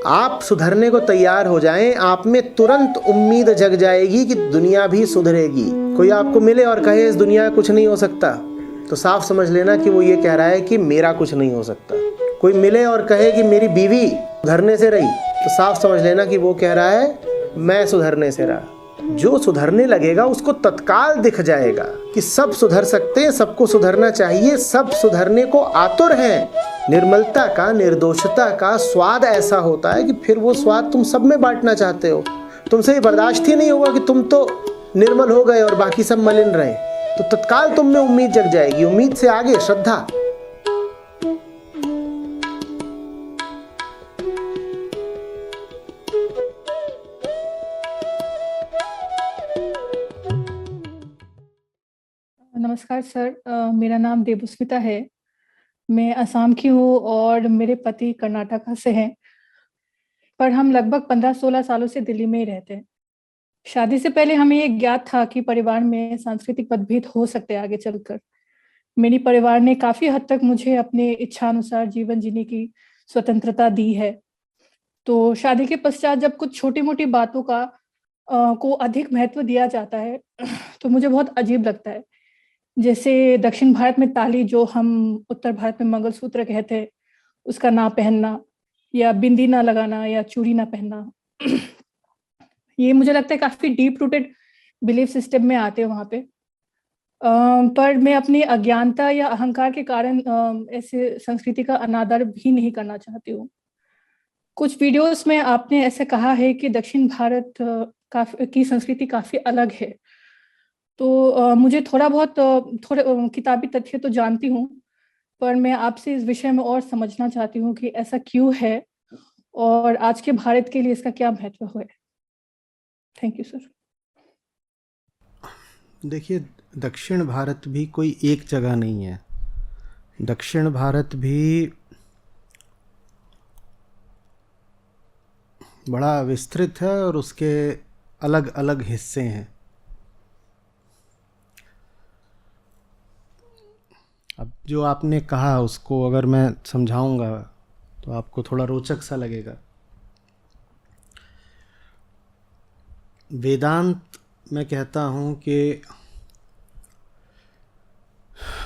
आप सुधरने को तैयार हो जाएं, आप में तुरंत उम्मीद जग जाएगी कि दुनिया भी सुधरेगी। कोई आपको मिले और कहे इस दुनिया में कुछ नहीं हो सकता, तो साफ समझ लेना कि वो ये कह रहा है कि मेरा कुछ नहीं हो सकता। कोई मिले और कहे कि मेरी बीवी सुधरने से रही, तो साफ समझ लेना कि वो कह रहा है मैं सुधरने से रहा। जो सुधरने लगेगा उसको तत्काल दिख जाएगा कि सब सुधर सकते हैं, सबको सुधरना चाहिए, सब सुधरने को आतुर हैं। निर्मलता का, निर्दोषता का स्वाद ऐसा होता है कि फिर वो स्वाद तुम सब में बांटना चाहते हो। तुमसे ये बर्दाश्त ही नहीं होगा कि तुम तो निर्मल हो गए और बाकी सब मलिन रहे। तो तत्काल तुम में उम्मीद जग जाएगी। उम्मीद से आगे श्रद्धा। नमस्कार सर, मेरा नाम देवस्मिता है। मैं असम की हूँ और मेरे पति कर्नाटका से हैं, पर हम लगभग 15-16 सालों से दिल्ली में ही रहते हैं। शादी से पहले हमें ये ज्ञात था कि परिवार में सांस्कृतिक मतभेद हो सकते हैं आगे चलकर। मेरी परिवार ने काफी हद तक मुझे अपने इच्छा अनुसार जीवन जीने की स्वतंत्रता दी है। तो शादी के पश्चात जब कुछ छोटी मोटी बातों को अधिक महत्व दिया जाता है तो मुझे बहुत अजीब लगता है। जैसे दक्षिण भारत में ताली, जो हम उत्तर भारत में मंगलसूत्र कहते हैं, उसका ना पहनना, या बिंदी ना लगाना, या चूड़ी ना पहनना। ये मुझे लगता है काफी डीप रूटेड बिलीफ सिस्टम में आते हैं वहाँ पे। पर मैं अपनी अज्ञानता या अहंकार के कारण ऐसे संस्कृति का अनादर भी नहीं करना चाहती हूँ। कुछ वीडियोस में आपने ऐसे कहा है कि दक्षिण भारत की संस्कृति काफी अलग है। तो मुझे थोड़ा बहुत थोड़े किताबी तथ्य तो जानती हूँ, पर मैं आपसे इस विषय में और समझना चाहती हूँ कि ऐसा क्यों है और आज के भारत के लिए इसका क्या महत्व है। Thank you sir. देखिए, दक्षिण भारत भी कोई एक जगह नहीं है। दक्षिण भारत भी बड़ा विस्तृत है और उसके अलग अलग हिस्से हैं। अब जो आपने कहा उसको अगर मैं समझाऊंगा तो आपको थोड़ा रोचक सा लगेगा। वेदांत मैं कहता हूँ कि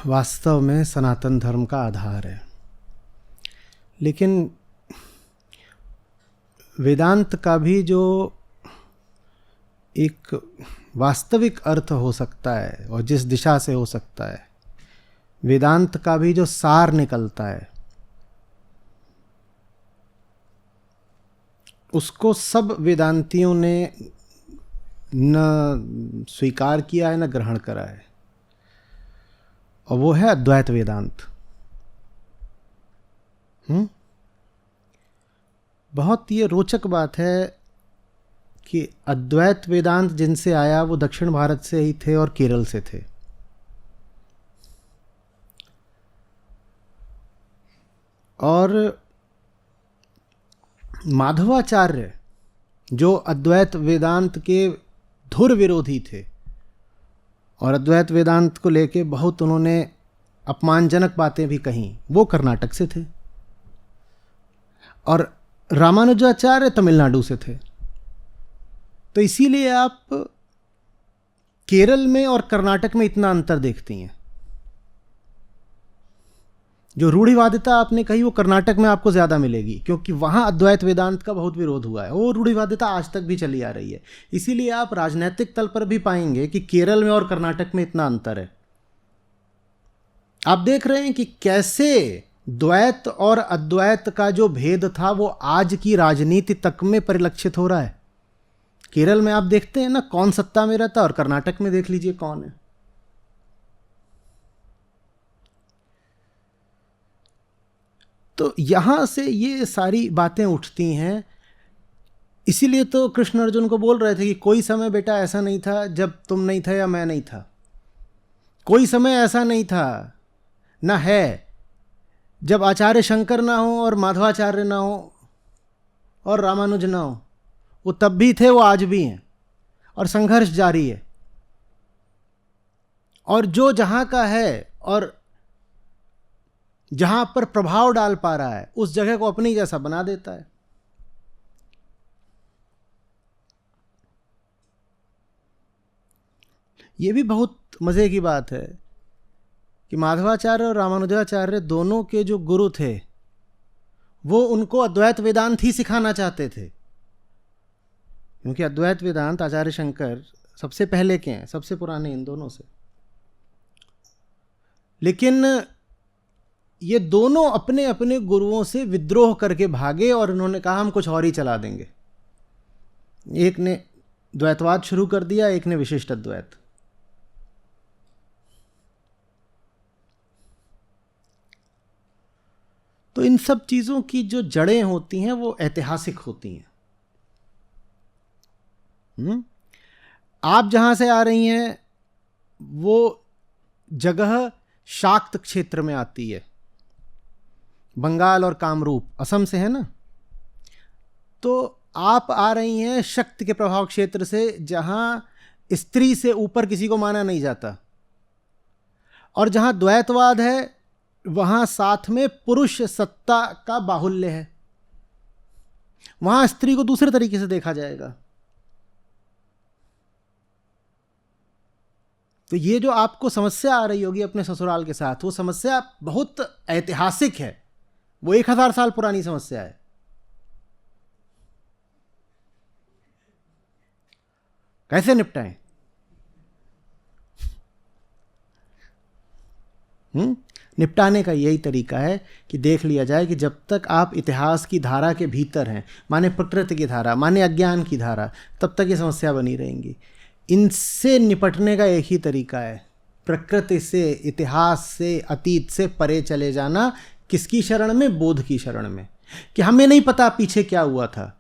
वास्तव में सनातन धर्म का आधार है, लेकिन वेदांत का भी जो एक वास्तविक अर्थ हो सकता है और जिस दिशा से हो सकता है, वेदांत का भी जो सार निकलता है, उसको सब वेदांतियों ने न स्वीकार किया है न ग्रहण करा है, और वो है अद्वैत वेदांत। बहुत ये रोचक बात है कि अद्वैत वेदांत जिनसे आया वो दक्षिण भारत से ही थे और केरल से थे। और माधवाचार्य जो अद्वैत वेदांत के धुर विरोधी थे और अद्वैत वेदांत को लेके बहुत उन्होंने अपमानजनक बातें भी कहीं, वो कर्नाटक से थे। और रामानुजाचार्य तमिलनाडु से थे। तो इसीलिए आप केरल में और कर्नाटक में इतना अंतर देखती हैं। जो रूढ़िवादिता आपने कही वो कर्नाटक में आपको ज़्यादा मिलेगी, क्योंकि वहाँ अद्वैत वेदांत का बहुत विरोध हुआ है। वो रूढ़िवादिता आज तक भी चली आ रही है। इसीलिए आप राजनीतिक तल पर भी पाएंगे कि केरल में और कर्नाटक में इतना अंतर है। आप देख रहे हैं कि कैसे द्वैत और अद्वैत का जो भेद था वो आज की राजनीति तक में परिलक्षित हो रहा है। केरल में आप देखते हैं ना कौन सत्ता में रहता है, और कर्नाटक में देख लीजिए कौन है। तो यहां से ये सारी बातें उठती हैं। इसीलिए तो कृष्ण अर्जुन को बोल रहे थे कि कोई समय बेटा ऐसा नहीं था जब तुम नहीं थे या मैं नहीं था। कोई समय ऐसा नहीं था, ना है, जब आचार्य शंकर ना हो और माधवाचार्य ना हो और रामानुज ना हो। वो तब भी थे, वो आज भी हैं, और संघर्ष जारी है। और जो जहां का है और जहां पर प्रभाव डाल पा रहा है उस जगह को अपनी जैसा बना देता है। ये भी बहुत मज़े की बात है कि माधवाचार्य और रामानुजाचार्य दोनों के जो गुरु थे वो उनको अद्वैत वेदांत ही सिखाना चाहते थे, क्योंकि अद्वैत वेदांत आचार्य शंकर सबसे पहले के हैं, सबसे पुराने इन दोनों से। लेकिन ये दोनों अपने अपने गुरुओं से विद्रोह करके भागे और उन्होंने कहा हम कुछ और ही चला देंगे। एक ने द्वैतवाद शुरू कर दिया, एक ने विशिष्ट अद्वैत। तो इन सब चीज़ों की जो जड़ें होती हैं वो ऐतिहासिक होती हैं। आप जहाँ से आ रही हैं वो जगह शाक्त क्षेत्र में आती है, बंगाल और कामरूप असम से है ना। तो आप आ रही हैं शक्ति के प्रभाव क्षेत्र से, जहाँ स्त्री से ऊपर किसी को माना नहीं जाता, और जहाँ द्वैतवाद है वहाँ साथ में पुरुष सत्ता का बाहुल्य है, वहाँ स्त्री को दूसरे तरीके से देखा जाएगा। तो ये जो आपको समस्या आ रही होगी अपने ससुराल के साथ, वो समस्या बहुत ऐतिहासिक है, वो 1000 साल पुरानी समस्या है। कैसे निपटाएं? निपटाने का यही तरीका है कि देख लिया जाए कि जब तक आप इतिहास की धारा के भीतर हैं, माने प्रकृति की धारा, माने अज्ञान की धारा, तब तक ये समस्या बनी रहेंगी। इनसे निपटने का एक ही तरीका है, प्रकृति से, इतिहास से, अतीत से परे चले जाना। किसकी शरण में? बोध की शरण में। कि हमें नहीं पता पीछे क्या हुआ था,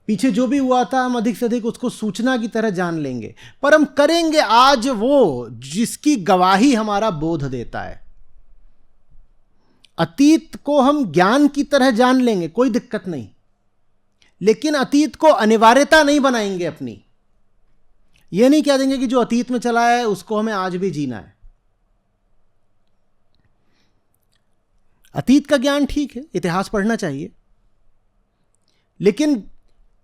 पीछे जो भी हुआ था हम अधिक से अधिक उसको सूचना की तरह जान लेंगे, पर हम करेंगे आज वो जिसकी गवाही हमारा बोध देता है। अतीत को हम ज्ञान की तरह जान लेंगे, कोई दिक्कत नहीं, लेकिन अतीत को अनिवार्यता नहीं बनाएंगे अपनी। ये नहीं कह देंगे कि जो अतीत में चला है उसको हमें आज भी जीना है। अतीत का ज्ञान ठीक है, इतिहास पढ़ना चाहिए, लेकिन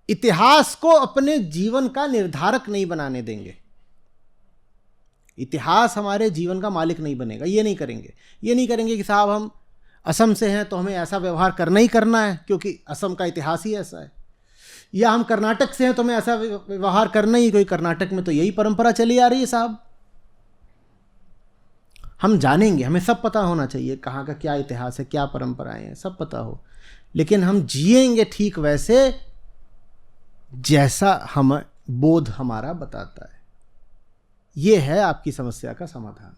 इतिहास को अपने जीवन का निर्धारक नहीं बनाने देंगे। इतिहास हमारे जीवन का मालिक नहीं बनेगा, ये नहीं करेंगे। ये नहीं करेंगे कि साहब हम असम से हैं तो हमें ऐसा व्यवहार करना ही करना है क्योंकि असम का इतिहास ही ऐसा है, या हम कर्नाटक से हैं तो हमें ऐसा व्यवहार करना ही, क्योंकि कर्नाटक में तो यही परंपरा चली आ रही है। साहब हम जानेंगे, हमें सब पता होना चाहिए कहाँ का क्या इतिहास है, क्या परंपराएं हैं, सब पता हो, लेकिन हम जिएंगे ठीक वैसे जैसा हम बोध हमारा बताता है। ये है आपकी समस्या का समाधान।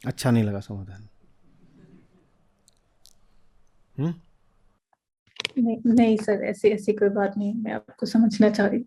अच्छा नहीं लगा समाधान? नहीं सर, ऐसी ऐसी कोई बात नहीं, मैं आपको समझना चाह रही हूँ।